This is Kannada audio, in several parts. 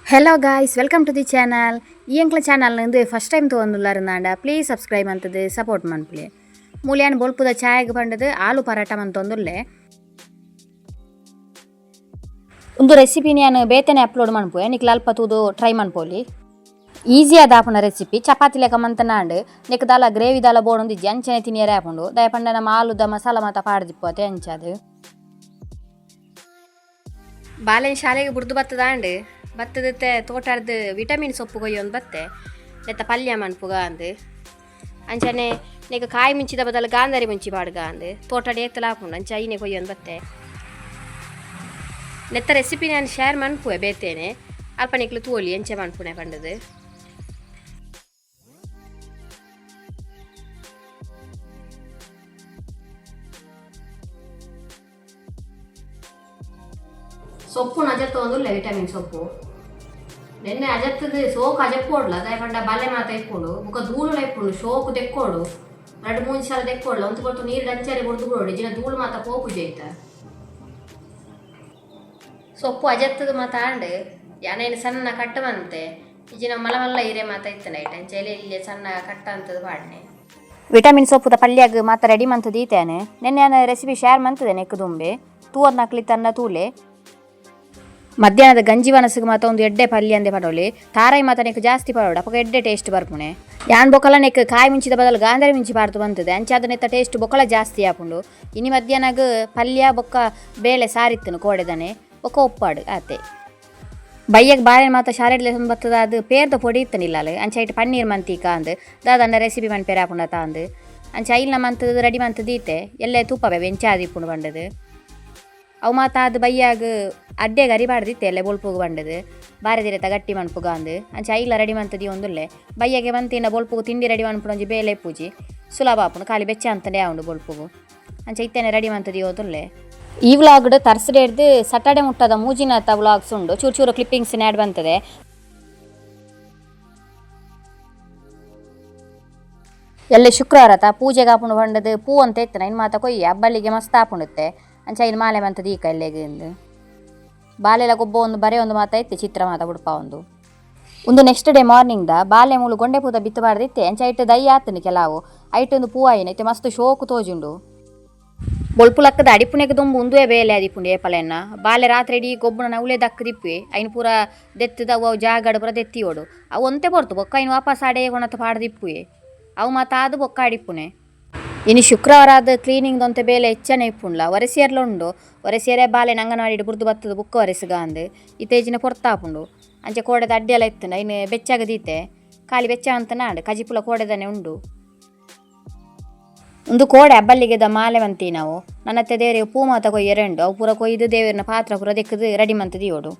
Hello guys, welcome to the channel. ಈ ಅಂಕ್ಲ ಚಾನಲ್ ನಂದು ಫಸ್ಟ್ ಟೈಮ್ ತೊಂದುಲ್ಲಾರಂದಾಂಡ ಪ್ಲೀಸ್ ಸಬ್ಸ್ಕ್ರೈಬ್ ಅಂತದು ಸಪೋರ್ಟ್ ಮನ್ಪುಲೆ. ಮೂಲ್ಯಾನ್ ಬೊಲ್ಪುದ ಚಾಯಗ್ ಬಂಡದು ಆಲು ಪರಾಟ ಮಂತೊಂದುಲ್ಲೆ. ಒಂದು ರೆಸಿಪಿ ನಾನು ಬೇತನೆ ಅಪ್ಲೋಡ್ ಮನ್ಪುವೆ ನಿಕ್ಲ ಅಲ್ಪ ತೂದು ಟ್ರೈ ಮನ್ಪೋಲಿ. ಈಸಿ ಆದಾಪುನ ರೆಸಿಪಿ ಚಪಾತಿ ಲೆಕ್ಕ ಮಂತನಾಂಡ್ ನೆಕ್ ದಾಲ ಗ್ರೇವಿ ದಾಲ ಬೋಡೊಂದಿಜ್ಜಿ ಅಂಚನೆ ತಿನಿಯರೆ ಆಪುಂಡು ದಯಪಂಡ ನಮ್ಮ ಆಲುದ ಮಸಾಲ ಮಾತ ಪಾಡ್ದಿಪ್ಪೋತೆ ಅಂಚದು. ಬಾಲೆನ್ ಶಾಲೆಗೆ ಬುಡ್ದು ಬತ್ತದಾಂಡ್ ಬತ್ತದತ್ತೆ ತೋಟಾರ್ದು ವಿಟಮಿನ್ ಸೊಪ್ಪು ಕೊಯ್ಯೊಂದು ಬತ್ತೆ ನೆತ್ತ ಪಲ್ಯ ಮನ್ಪುಗ ಅಂದು ಅಂಚನೆ ನೆಗ ಕಾಯಿ ಮುಂಚಿದ ಬದಲು ಗಾಂಧಾರಿ ಮುಂಚಿ ಪಾಡ್ಗ ಅಂದು ತೋಟಾಡಿ ಎತ್ತಲಾಪುಂಡು ಅಂಚ ಐನೆ ಕೊಯ್ಯೊಂದು ಬತ್ತೆ ನೆತ್ತ ರೆಸಿಪಿ ನಾನು ಶೇರ್ ಮನ್ಪುವೆ ಬೇತೇನೆ ಅಲ್ಪ ನಿಕ್ಲು ತೋಲಿ ಎಂಚೆ ಮನ್ಪುನೆ ಪಂಡದು. ಸೊಪ್ಪು ಅಜತ್ತೊಂದುಲ್ಲೆ ವಿಟಮಿನ್ ಸೊಪ್ಪು ನೆನ್ನೆ ಅಜತ್ತದು ಸೋಕು ಅಜಪ್ಪೋಡ್ಲ ದಯಪಂಡ ಬಲೆ ಮಾತ ಇಪ್ಪುಂಡು ಬುಕ್ಕ ಧೂಳು ಇಪ್ಪುಂಡು ಶೋಕು ತೆಕ್ಕೋಡು 2-3 ಸಲ ತೆಕ್ಕೋಡ್ಲ ಒಂದು ಕೊಟ್ಟು ನೀರು ಡಂಚರಿ ಬುಡ್ದು ಬಿಡೋಡು ಇಜಿನ ಧೂಳು ಮಾತ ಪೋಪು ಜೈತ ಸೊಪ್ಪು ಅಜತ್ತದು ಮಾತ ಆಂಡ್ ಯಾನೇನು ಸಣ್ಣ ಕಟ್ಟವಂತೆ ಇಜಿನ ಮಲಮಲ್ಲ ಹಿರೇ ಮಾತ ಇತ್ತನ ಐಟ ಅಂಚೆಲೆ ಇಲ್ಲಿ ಸಣ್ಣ ಕಟ್ಟ ಅಂತದು ಪಾಡ್ನೆ. ವಿಟಮಿನ್ ಸೊಪ್ಪುದ ಪಲ್ಯಾಗ ಮಾತ ರೆಡಿ ಮಂತದ ಈತೇನೆ ನೆನ್ನೆ ನಾನು ರೆಸಿಪಿ ಶೇರ್ ಮಂತದೆ ನೆಕ್ ದುಂಬೆ ತೂವರ್ ನಕ್ಲಿ ತನ್ನ ತೂಲೆ ಮಧ್ಯಾಹ್ನದ ಗಂಜಿ ವನಸಿಗೆ ಮಾತ ಒಂದು ಎಡ್ಡೆ ಪಲ್ಯ ಅಂದೆ ಪಡೋಲಿ ತಾರಾಯಿ ಮಾತ ನೆಕ್ ಜಾಸ್ತಿ ಪಡೋಡು ಅಪ್ಪ ಎಡ್ಡೆ ಟೇಸ್ಟ್ ಬರ್ಪುಣೆ ಯಾನ್ ಬೊಕ್ಕಲ ನೆಕ್ ಕಾಯಿ ಮುಂಚಿದ ಬದಲು ಗಾಂಧಾರಿ ಮುಂಚಿ ಪಾರ್ತು ಬಂತದೆ ಅಂಚಾದ ನೆತ್ತ ಟೇಸ್ಟ್ ಬೊಕ್ಕಲ ಜಾಸ್ತಿ ಆಪುಂಡು. ಇನಿ ಮಧ್ಯಾಹ್ನಗ ಪಲ್ಯ ಬೊಕ್ಕ ಬೇಳೆ ಸಾರಿತ್ತನು ಕೋಡೆದನೆ ಬೊಕ್ಕ ಒಪ್ಪಾಡು ಆತೆ ಬಯ್ಯಗ್ ಬಾಳೆ ಮಾತ ಶಾಲೆಡ್ಲೆ ಒಂದು ಬತ್ತದ ಅದು ಪೇರ್ದ ಪೊಡಿ ಇತ್ತನಿಲ್ಲ ಅಲ್ಲ ಅಂಚ ಇಟ್ಟು ಪನ್ನೀರ್ ಮಂತೀಕ ಅಂದು ದಾದಂಡ ರೆಸಿಪಿ ಮನ್ಪೇರ ಆಪುಂಡ ತಾಂದು ಅಂಚ ಐಲ್ನ ಮಂತದ ರೆಡಿ ಮಂತದೀತೆ ಎಲ್ಲೇ ತುಪ್ಪವೇ ವೆಂಚಾದಿಪ್ಪುಂಡು ಬಂಡದು ಅವು ಮಾತ ಅದು ಬಯ್ಯಾಗ ಅಡ್ಡೆಗೆ ಅರಿಬಾರ್ದಿತ್ತೆ ಎಲ್ಲೇ ಬೊಲ್ಪುಗು ಬಂಡದು ಬಾರದಿರತ್ತ ಗಟ್ಟಿ ಮನ್ಪುಗ ಅಂದು ಅಂಚ ಐಲ ರೆಡಿ ಮಂತದಿ ಒಂದುಲ್ಲೆ ಬಯ್ಯಗೆ ಬಂತಿನ ಬೊಲ್ಪುಗು ತಿಂಡಿ ರೆಡಿ ಮನ್ಪುಣಂಜಿ ಬೇಲೆ ಪೂಜಿ ಸುಲಭ ಆಪುಂಡು ಖಾಲಿ ಬೆಚ್ಚ ಅಂತಲೇ ಆವುಂಡು ಬೊಲ್ಪುಗು ಅಂಚ ಇತ್ತೇನೆ ರೆಡಿ ಮಂತದಿ ಓದುಲ್ಲೆ. ಈ ವ್ಲಾಗ್ಡ್ ತರ್ಸ್ಡೇ ಹಿಡ್ದು ಸಟರ್ಡೆ ಮುಟ್ಟದ ಮೂಜಿನತ್ತ ವ್ಲಾಗ್ಸ್ ಉಂಡು ಚೂರು ಚೂರು ಕ್ಲಿಪ್ಪಿಂಗ್ಸ್ ಆ್ಯಡ್ ಬಂತದೆ. ಎಲ್ಲೇ ಶುಕ್ರವಾರತ ಪೂಜೆಗೆ ಆಪುಂಡು ಬಂಡದು ಪೂ ಅಂತ ಇತ್ತನ ಇನ್ನು ಮಾತ ಕೊಯ್ಯಿ ಹಬ್ಬಲ್ಲಿಗೆ ಮಸ್ತ್ ಆಪುಂಡುತ್ತೆ ಅಂಚ ಇನ್ನು ಮಾಲೆ ಮಂತದ ಈ ಕೈಲೆಗೆ ಬಾಲೆಲ ಗೊಬ್ಬ ಒಂದು ಬರೆ ಒಂದು ಮಾತ ಇತ್ತೆ ಚಿತ್ರ ಮಾತ ಬುಡ್ಪ ಒಂದು ನೆಕ್ಸ್ಟ್ ಡೇ ಮಾರ್ನಿಂಗ್ದ ಬಾಲೆ ಮೂಲು ಗೊಂಡೆ ಪೂತ ಬಿತ್ತಬಾರ್ದಿತ್ತೆ ಅಂಚ ಇಟ್ಟು ದೈ ಆತನು ಕೆಲವು ಐಟೊಂದು ಪೂ ಆಯಿನೈತೆ ಮಸ್ತ್ ಶೋಕು ತೋಜುಂಡು ಬೊಲ್ಪು ಲಕ್ಕದ ಅಡಿಪುನೆಗೆ ದುಂಬು ಉಂದುವೆ ಬೇಲೆ ಅದಿಪ್ಪುಂಡು ಏಪಲೆನ್ನ ಬಾಲೆ ರಾತ್ರಿ ಇಡೀ ಗೊಬ್ಬನ ನವಲೆ ದಕ್ಕದಿಪ್ಪಿ ಐನು ಪೂರ ದೆತ್ತದ ಅವು ಜಾಗಡು ಪೂರ ದೆತ್ತಿಯೋಡು ಅವು ಒಂತೆ ಬರ್ತು ಬೊಕ್ಕ ಇನ್ನು ವಾಪಸ್ ಆಡೆ ಕೊಣತ ಪಾಡ್ದಿಪ್ಪುವೆ ಅವು ಮಾತ ಅದು ಬೊಕ್ಕ ಅಡಿಪ್ಪುನೆ. ಇನ್ನು ಶುಕ್ರವಾರ ಆದ ಕ್ಲೀನಿಂಗ್ದೊಂತೆ ಬೇಲೆ ಹೆಚ್ಚನೆ ಇಪ್ಪುಂಡ್ಲ ಒರೆಸಿಯರ್ಲ ಉಂಡು ಒರೆಸಿಯರೇ ಬಾಲೆ ಅಂಗನವಾಡಿ ಬುರ್ದು ಬತ್ತದ ಬುಕ್ಕ ಒರೆಸಿಗ ಅಂದು ಇತ್ತೇಜಿನ ಪೊರ್ತಾಪುಂಡು ಅಂಚೆ ಕೋಡೆದ ಅಡ್ಡಿಯೆಲ್ಲ ಇತ್ತಂಡ ಇನ್ನು ಬೆಚ್ಚಾಗದೀತೆ ಖಾಲಿ ಬೆಚ್ಚ ಅಂತ ನಾಡು ಕಜಿಪುಲ ಕೋಡೆದನೆ ಉಂಡು. ಒಂದು ಕೋಡೆ ಹಬ್ಬಲ್ಲಿಗೆದ ಮಾಲೆ ಮಂತಿ ನಾವು ನನ್ನತ್ತೆ ದೇವರಿಗೆ ಪೂ ಮಾತ ಕೊಯ್ಯರೆಂಡು ಅವು ಪೂರ ಕೊಯ್ದು ದೇವರನ್ನ ಪಾತ್ರ ಪೂರ ದೆಕ್ಕದು ರೆಡಿ ಮಂತದಿಯೋಡು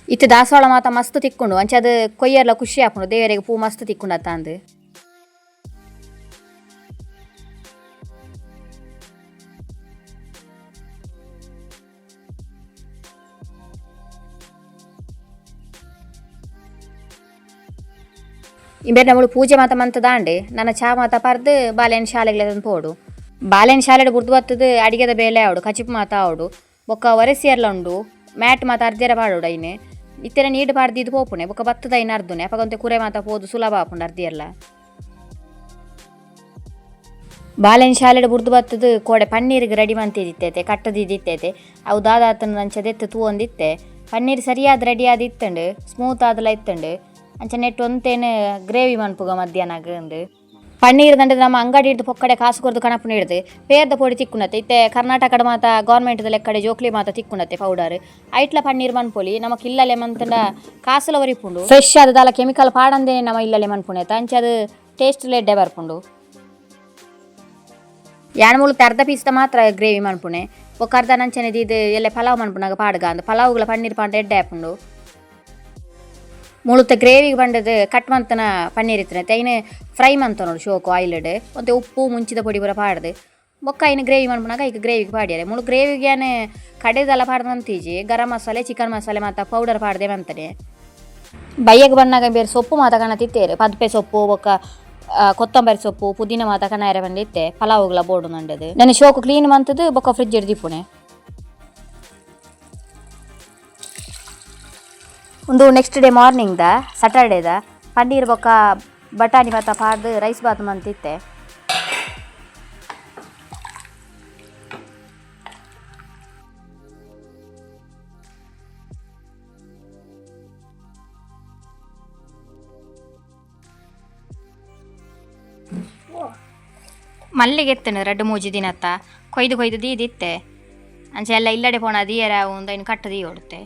ಇತ್ತು ದಾಸವಾಳ ಮಾತ ಮಸ್ತ್ ತಿಕ್ಕೊಂಡು ಅಂಚೆ ಅದು ಕೊಯ್ಯರ್ಲ ಖುಷಿ ಹಾಕೊಂಡು ದೇವರಿಗೆ ಪೂ ಮಸ್ತ್ ತಿಕ್ಕೊಂಡತ್ತ ಅಂದು. ಇಂಬೇರ್ ನಮ್ಮಳು ಪೂಜೆ ಮಾತ ಮಂತದಾಂಡು ನನ್ನ ಚಾ ಮಾತ ಪರ್ದು ಬಾಲೆನ್ ಶಾಲೆಗೆ ಪೋಡು ಬಾಲೆನ್ ಶಾಲೆಡ್ ಬುರ್ದು ಬತ್ತದು ಅಡಿಗೆದ ಬೇಲೆ ಆವಡು ಕಚಿಪು ಮಾತ ಆವಡು ಬೊಕ್ಕ ಒರೆಸಿಯರ್ಲ ಉಂಡು ಮ್ಯಾಟ್ ಮಾತ ಅರ್ದಿರ ಪಾಡೋಡು ಐನೆ ಇತ್ತೆನ ನೀಡು ಪಾಡ್ದಿದ್ದು ಪೋಪುಣೆ ಬೊಕ್ಕ ಬತ್ತದ ಐನು ಅರ್ದುನೆ ಅಪಗಂತೆ ಕುರೆ ಮಾತ ಪೋದು ಸುಲಭ ಆಪುಂಡು ಅರ್ದಿಯರ್ಲ. ಬಾಲೆನ್ ಶಾಲೆಡ್ ಬುರ್ದು ಬತ್ತದು ಕೋಡೆ ಪನ್ನೀರಿಗೆ ರೆಡಿ ಮಂತಿದಿತ್ತೈತೆ ಕಟ್ಟದಿದ್ದಿತ್ತೈತೆ ಅವು ದಾದಾತನ ಅಂಚದೆತ್ತು ತೂ ಒಂದಿತ್ತೆ ಪನ್ನೀರ್ ಸರಿಯಾದ ರೆಡಿ ಆದ ಇತ್ತಂಡು ಸ್ಮೂತ್ ಆದಲ ಇತ್ತಂಡು ಅಂಚ ನೆಟ್ ಒಂತೇನು ಗ್ರೇವಿ ಮನ್ಪುಗ ಮಧ್ಯಾಹ್ನಗ ಅಂದು ಪನ್ನೀರ್ ದಂಡದ ನಮ್ಮ ಅಂಗಡಿ ಹಿಡ್ದು ಪೊಕ್ಕಡೆ ಕಾಸು ಕೊರ್ದು ಕಣಪುನ ಹಿಡ್ದು ಪೇರ್ದ ಪೊಡಿ ತಿಕ್ಕುಣತ್ತೆ ಇತ್ತೆ ಕರ್ನಾಟಕದ ಮಾತ ಗೌರ್ಮೆಂಟ್ದ ಲೆಕ್ಕಡೆ ಜೋಕ್ಲಿ ಮಾತ ತಿಕ್ಕುಣತ್ತೆ ಪೌಡರ್ ಐಟ್ಲ ಪನ್ನೀರ್ ಮನ್ಪೊಲಿ ನಮಕ್ ಇಲ್ಲಲೆ ಮಂತಂಡ ಕಾಸುಲ ಒರಿಪುಂಡು ಫ್ರೆಶ್ ಆದಲ್ಲ ಕೆಮಿಕಲ್ ಪಾಡಂದೇ ನಮ್ಮ ಇಲ್ಲಲೆ ಮನ್ಪುಣೆತ ಅಂಚೆ ಅದು ಟೇಸ್ಟ್ ಲೆಡ್ಡೆ ಬರ್ಪುಂಡು. ಯಾಣ ಮೂಲಕ ಅರ್ಧ ಪೀಸ್ದ ಮಾತ್ರ ಗ್ರೇವಿ ಮನ್ಪುಣೆ ಒಕ್ಕ ಅರ್ಧ ನಂಚನೆ ಇದು ಎಲ್ಲೆ ಪಲಾವ್ ಮನ್ಪುನಾಗ ಪಾಡ್ಗ ಅಂದು ಪಲಾವ್ಗಳ ಪನ್ನೀರ್ ಪಾಂಡ ಎಡ್ಡೆ ಹಾಪುಂಡು ಮುಳುತ್ತ ಗ್ರೇವಿಗೆ ಬಂಡದು ಕಟ್ ಮಂತನ ಪನ್ನೀರ್ ಇತ್ತನೆ ಐನು ಫ್ರೈ ಮಂತ ನೋಡು ಶೋಕು ಆಯಿಲ್ಡ್ ಮತ್ತು ಉಪ್ಪು ಮುಂಚಿದ ಪೊಡಿ ಪೂರ ಪಾಡ್ದು ಬೊಕ್ಕ ಐನು ಗ್ರೇವಿ ಮನ್ಪುನಾಗ ಈಗ ಗ್ರೇವಿಗೆ ಪಾಡ್ಯಾರೆ ಮುಳು ಗ್ರೇವಿಗೆ ಏನೇ ಕಡೆದೆಲ್ಲ ಪಾಡ್ದು ಮಂತೀಜಿ ಗರಂ ಮಸಾಲೆ ಚಿಕನ್ ಮಸಾಲೆ ಮತ್ತು ಪೌಡರ್ ಪಾಡ್ದೆ ಮಂತನೆ. ಬಯ್ಯಗೆ ಬಂದಾಗ ಬೇರೆ ಸೊಪ್ಪು ಮಾತ ಕಾಣತಿತ್ತೇರು ಪದ್ಪೆ ಸೊಪ್ಪು ಬೊಕ್ಕ ಕೊತ್ತಂಬರಿ ಸೊಪ್ಪು ಪುದೀನ ಮಾತ ಕಣ್ಣಾರೆ ಬಂದಿತ್ತೆ ಪಲಾವುಗಳ ಬೋರ್ಡು ನಂಡದು ನಾನು ಶೋಕು ಕ್ಲೀನ್ ಮಂತದ್ದು ಬೊಕ್ಕ ಫ್ರಿಜ್ ಹಿಡ್ದಿಪ್ಪುಣೆ. ಒಂದು ನೆಕ್ಸ್ಟ್ ಡೇ ಮಾರ್ನಿಂಗ್ದ ಸ್ಯಾಟರ್ಡೇದ ಪನ್ನೀರ್ ಬೊಕ್ಕ ಬಟಾಣಿ ಮತ್ತು ಪಾಡ್ದು ರೈಸ್ ಬಾತ್ ಮಂತಿತ್ತೆ. ಮಲ್ಲಿಗೆ ಎತ್ತನು 2-3 ದಿನತ್ತ ಕೊಯ್ದು ದೀದಿತ್ತೆ ಅಂಚೆ ಎಲ್ಲ ಇಲ್ಲಡೆ ಪೋಣ ದೀಯರ ಒಂದು ಇನ್ನು ಕಟ್ಟು ದೀ ಹೊಡುತ್ತೆ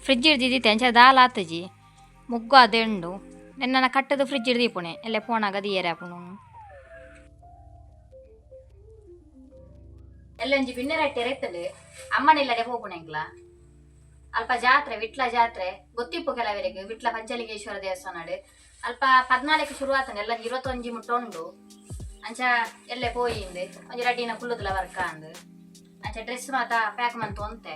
ಫ್ರಿಜ್ ಇಡ್ದಿದ್ದಿತ್ತೆ ಅಂಚೆ ದಾಲ್ ಆತಜಿ ಮುಗ್ಗು ಅದೆಂಡು ನನ್ನ ಕಟ್ಟದು ಫ್ರಿಜ್ ಇಡ್ದೀಪುಣೆ ಎಲ್ಲ ಪೋಣಾಗ ದೀಯರ ಪುಣು ಎಲ್ಲ ಒಂಜಿ ಬಿನ್ನೆರಟ್ಟೆ ರೈತಲು ಅಮ್ಮನಿಲ್ಲಡೆ ಹೋಗುಣೆಂಗ್ಲ ಅಲ್ಪ ಜಾತ್ರೆ ವಿಟ್ಲ ಜಾತ್ರೆ ಗೊತ್ತಿಪ್ಪು ಕೆಲವರಿಗೆ ವಿಟ್ಲ ಪಂಚಲಿಂಗೇಶ್ವರ ದೇವಸ್ಥಾನಡು ಅಲ್ಪ 14ಕ್ಕೆ ಶುರುವಾತನೆ ಎಲ್ಲ 21 ಮುಟ್ಟೊಂಡು ಅಂಚ ಎಲ್ಲೆ ಪೋಯಿಂದು ಒಂಜಿ ರಡ್ಡಿನ ಕುಲ್ಲುದುಲ ವರ್ಕ ಅಂದು ಅಂಚ ಡ್ರೆಸ್ ಮಾತ ಪ್ಯಾಕ್ ಮಂತು ಅಂತೆ.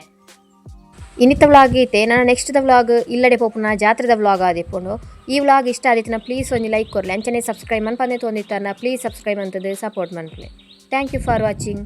ಇನ್ನಿತ್ತ ವ್ಲಾಗ್ ಐತೆ ನಾನು ನೆಕ್ಸ್ಟ್ ದ ವ್ಲಾಗ್ ಇಲ್ಲಡೆ ಪೋಪುನ ಜಾತ್ರೆದ ವ್ಲಾಗ್ ಆದಿಪ್ಪುಂಡು. ಈ ವ್ಲಾಗ್ ಇಷ್ಟ ಆದಿತ್ತಿನ ಪ್ಲೀಸ್ ಒಂಜಿ ಲೈಕ್ ಕೊರ್ಲೆ ಅಂಚನೆ ಸಬ್ಸ್ಕ್ರೈಬ್ ಮನ್ಪಂದೆ ತೊಂದಿತ್ತಾನ ಪ್ಲೀಸ್ ಸಬ್ಸ್ಕ್ರೈಬ್ ಅಂತದ್ದು ಸಪೋರ್ಟ್ ಮನ್ಪಲೆ. Thank you for watching.